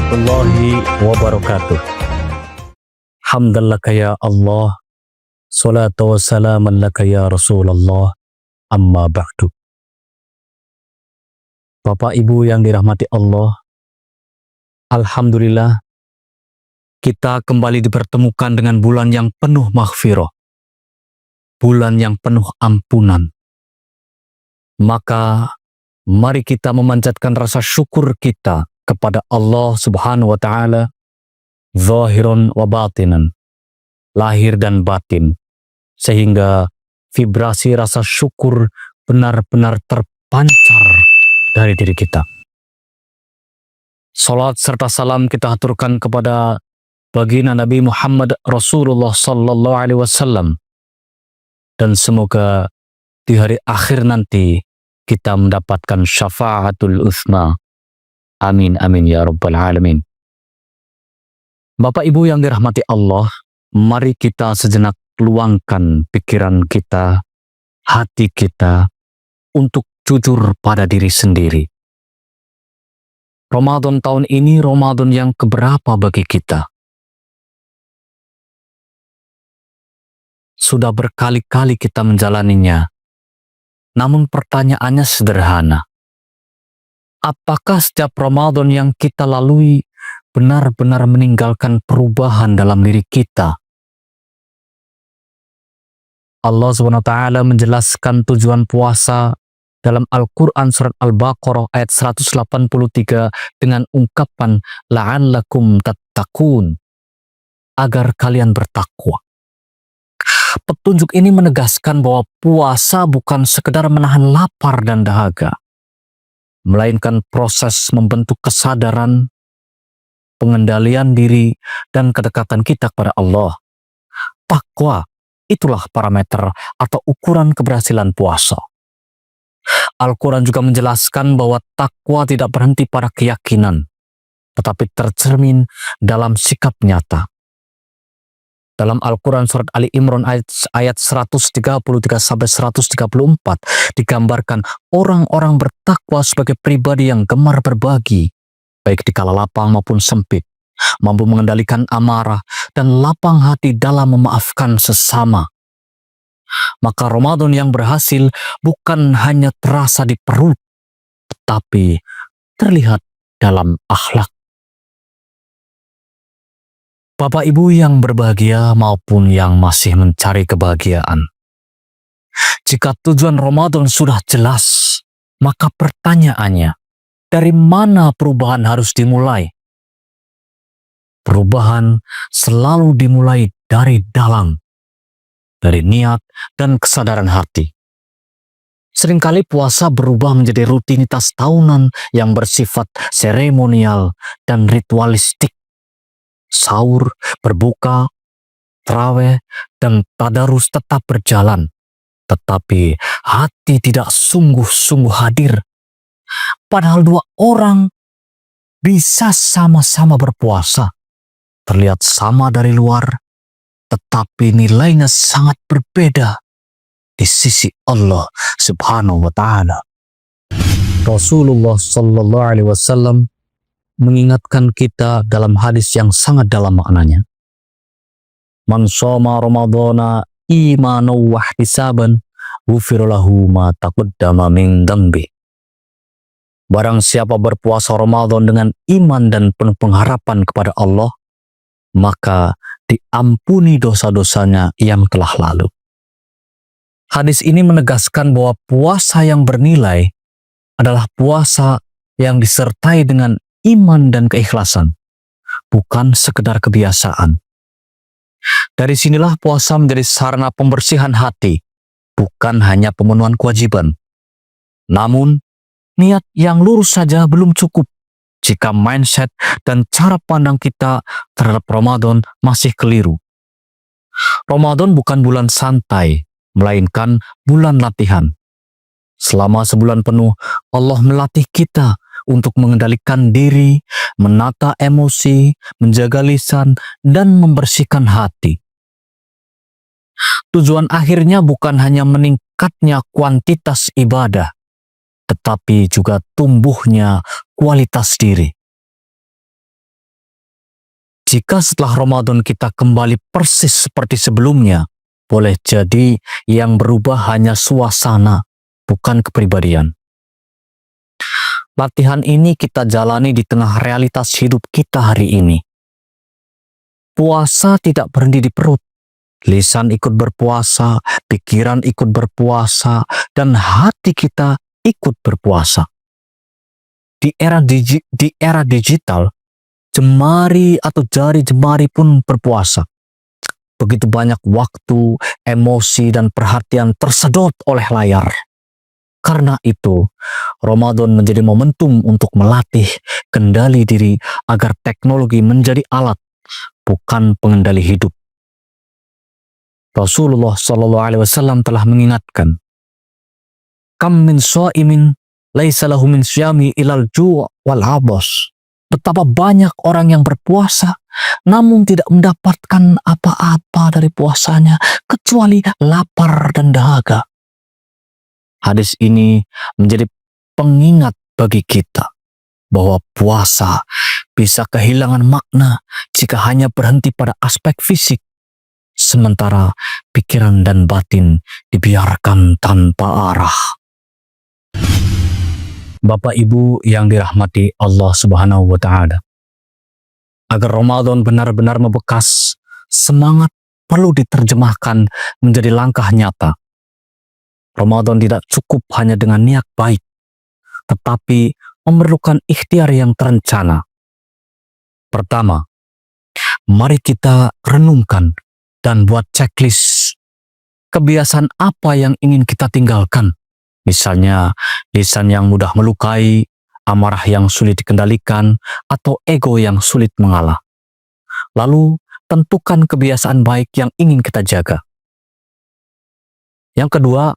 warahmatullahi wabarakatuh. Hamdan laka ya Allah, salatu wa salaman laka ya Rasulullah, amma ba'du. Bapak Ibu yang dirahmati Allah, alhamdulillah kita kembali dipertemukan dengan bulan yang penuh maghfirah, bulan yang penuh ampunan. Maka mari kita memanjatkan rasa syukur kita kepada Allah Subhanahu wa Ta'ala, zahiran wa batinan, lahir dan batin, sehingga vibrasi rasa syukur benar-benar terpancar dari diri kita. Salat serta salam kita aturkan kepada baginda Nabi Muhammad Rasulullah Sallallahu Alaihi Wasallam, dan semoga di hari akhir nanti kita mendapatkan syafaatul utsma. Amin amin ya rabbal alamin. Bapak Ibu yang dirahmati Allah, mari kita sejenak luangkan pikiran kita, hati kita untuk jujur pada diri sendiri. Ramadan tahun ini Ramadan yang keberapa bagi kita? Sudah berkali-kali kita menjalaninya. Namun pertanyaannya sederhana. Apakah setiap Ramadan yang kita lalui benar-benar meninggalkan perubahan dalam diri kita? Allah SWT menjelaskan tujuan puasa dalam Al-Quran surat Al-Baqarah ayat 183 dengan ungkapan la'allakum tattaqun, agar kalian bertakwa. Petunjuk ini menegaskan bahwa puasa bukan sekedar menahan lapar dan dahaga, melainkan proses membentuk kesadaran, pengendalian diri, dan kedekatan kita kepada Allah. Takwa, itulah parameter atau ukuran keberhasilan puasa. Al-Quran juga menjelaskan bahwa takwa tidak berhenti pada keyakinan, tetapi tercermin dalam sikap nyata. Dalam Al-Quran surat Ali Imran ayat 133-134 digambarkan orang-orang bertakwa sebagai pribadi yang gemar berbagi, baik di kala lapang maupun sempit, mampu mengendalikan amarah, dan lapang hati dalam memaafkan sesama. Maka Ramadan yang berhasil bukan hanya terasa di perut, tetapi terlihat dalam akhlak. Bapak Ibu yang berbahagia maupun yang masih mencari kebahagiaan, jika tujuan Ramadan sudah jelas, maka pertanyaannya, dari mana perubahan harus dimulai? Perubahan selalu dimulai dari dalam, dari niat dan kesadaran hati. Seringkali puasa berubah menjadi rutinitas tahunan yang bersifat seremonial dan ritualistik. Sahur, berbuka, tarawih, dan tadarus tetap berjalan, tetapi hati tidak sungguh-sungguh hadir. Padahal dua orang bisa sama-sama berpuasa, terlihat sama dari luar, tetapi nilainya sangat berbeda di sisi Allah Subhanahu wa Ta'ala. Rasulullah Sallallahu Alaihi Wasallam mengingatkan kita dalam hadis yang sangat dalam maknanya. Man shoma Ramadana imanan wa ihtisaban ghufira lahu ma taqaddama min dhanbi. Barang siapa berpuasa Ramadan dengan iman dan penuh pengharapan kepada Allah, maka diampuni dosa-dosanya yang telah lalu. Hadis ini menegaskan bahwa puasa yang bernilai adalah puasa yang disertai dengan iman dan keikhlasan, bukan sekedar kebiasaan. Dari sinilah puasa menjadi sarana pembersihan hati, bukan hanya pemenuhan kewajiban. Namun, niat yang lurus saja belum cukup jika mindset dan cara pandang kita terhadap Ramadan masih keliru. Ramadan bukan bulan santai, melainkan bulan latihan. Selama sebulan penuh, Allah melatih kita untuk mengendalikan diri, menata emosi, menjaga lisan, dan membersihkan hati. Tujuan akhirnya bukan hanya meningkatnya kuantitas ibadah, tetapi juga tumbuhnya kualitas diri. Jika setelah Ramadan kita kembali persis seperti sebelumnya, boleh jadi yang berubah hanya suasana, bukan kepribadian. Latihan ini kita jalani di tengah realitas hidup kita hari ini. Puasa tidak berhenti di perut. Lisan ikut berpuasa, pikiran ikut berpuasa, dan hati kita ikut berpuasa. Di era digital, jemari atau jari jemari pun berpuasa. Begitu banyak waktu, emosi, dan perhatian tersedot oleh layar. Karena itu, Ramadan menjadi momentum untuk melatih kendali diri agar teknologi menjadi alat, bukan pengendali hidup. Rasulullah SAW telah mengingatkan, "Kam min sha'imin laisa lahu min syami ilal ju' wal 'athas." Betapa banyak orang yang berpuasa namun tidak mendapatkan apa-apa dari puasanya kecuali lapar dan dahaga. Hadis ini menjadi pengingat bagi kita bahwa puasa bisa kehilangan makna jika hanya berhenti pada aspek fisik, sementara pikiran dan batin dibiarkan tanpa arah. Bapak Ibu yang dirahmati Allah Subhanahu wa Ta'ala, agar Ramadan benar-benar membekas, semangat perlu diterjemahkan menjadi langkah nyata. Ramadan tidak cukup hanya dengan niat baik, tetapi memerlukan ikhtiar yang terencana. Pertama, mari kita renungkan dan buat checklist kebiasaan apa yang ingin kita tinggalkan. Misalnya, lisan yang mudah melukai, amarah yang sulit dikendalikan, atau ego yang sulit mengalah. Lalu, tentukan kebiasaan baik yang ingin kita jaga. Yang kedua,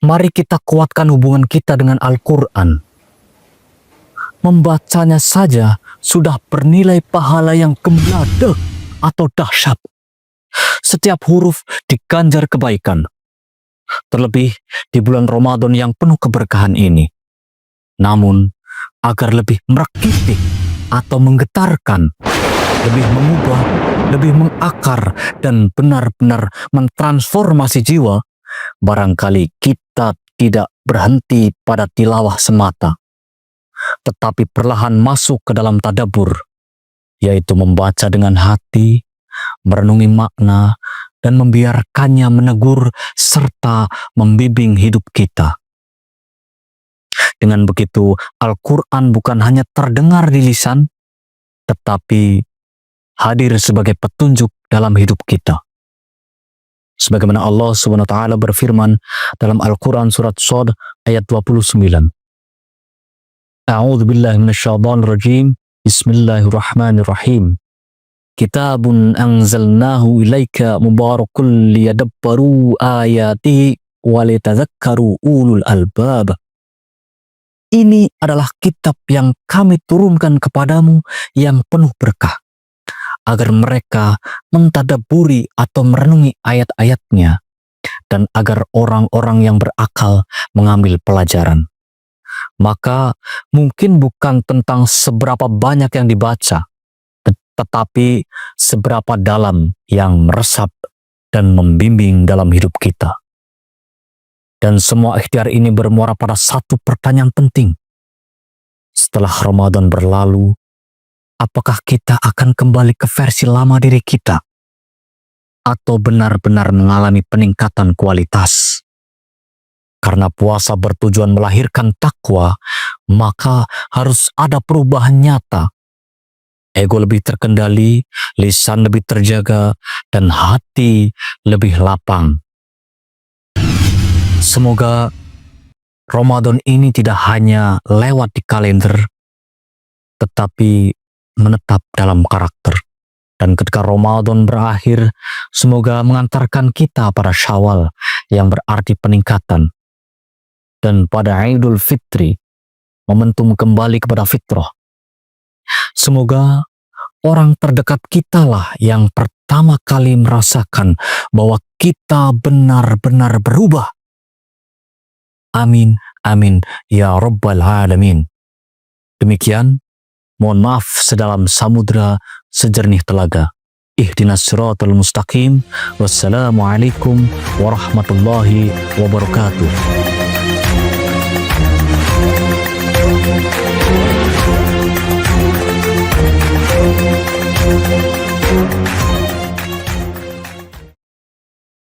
mari kita kuatkan hubungan kita dengan Al-Quran. Membacanya saja sudah bernilai pahala yang gemiladek atau dahsyat. Setiap huruf diganjar kebaikan. Terlebih di bulan Ramadan yang penuh keberkahan ini. Namun, agar lebih merakitik atau menggetarkan, lebih mengubah, lebih mengakar, dan benar-benar mentransformasi jiwa, barangkali kita tidak berhenti pada tilawah semata, tetapi perlahan masuk ke dalam tadabbur, yaitu membaca dengan hati, merenungi makna, dan membiarkannya menegur serta membimbing hidup kita. Dengan begitu, Al-Quran bukan hanya terdengar di lisan, tetapi hadir sebagai petunjuk dalam hidup kita. Sebagaimana Allah SWT berfirman dalam Al-Quran surat Shad ayat 29. A'udzu billahi minasyaitonir rajim. Bismillahirrahmanirrahim. Kitabun anzalnahu ilaika mubarakun liyadabbaru ayatihi wa litadzakkaru ulul albab. Ini adalah kitab yang kami turunkan kepadamu yang penuh berkah, agar mereka mentadabburi atau merenungi ayat-ayatnya, dan agar orang-orang yang berakal mengambil pelajaran. Maka mungkin bukan tentang seberapa banyak yang dibaca, tetapi seberapa dalam yang meresap dan membimbing dalam hidup kita. Dan semua ikhtiar ini bermuara pada satu pertanyaan penting. Setelah Ramadan berlalu, apakah kita akan kembali ke versi lama diri kita? Atau benar-benar mengalami peningkatan kualitas? Karena puasa bertujuan melahirkan takwa, maka harus ada perubahan nyata. Ego lebih terkendali, lisan lebih terjaga, dan hati lebih lapang. Semoga Ramadan ini tidak hanya lewat di kalender, tetapi menetap dalam karakter. Dan ketika Ramadan berakhir, semoga mengantarkan kita pada Syawal yang berarti peningkatan. Dan pada Idul Fitri, momentum kembali kepada fitrah. Semoga orang terdekat kita lah yang pertama kali merasakan bahwa kita benar-benar berubah. Amin, amin, ya Rabbal Alamin. Demikian, Mohon maaf sedalam samudra, sejernih telaga. Ihdinas siratal mustaqim. Wassalamualaikum warahmatullahi wabarakatuh.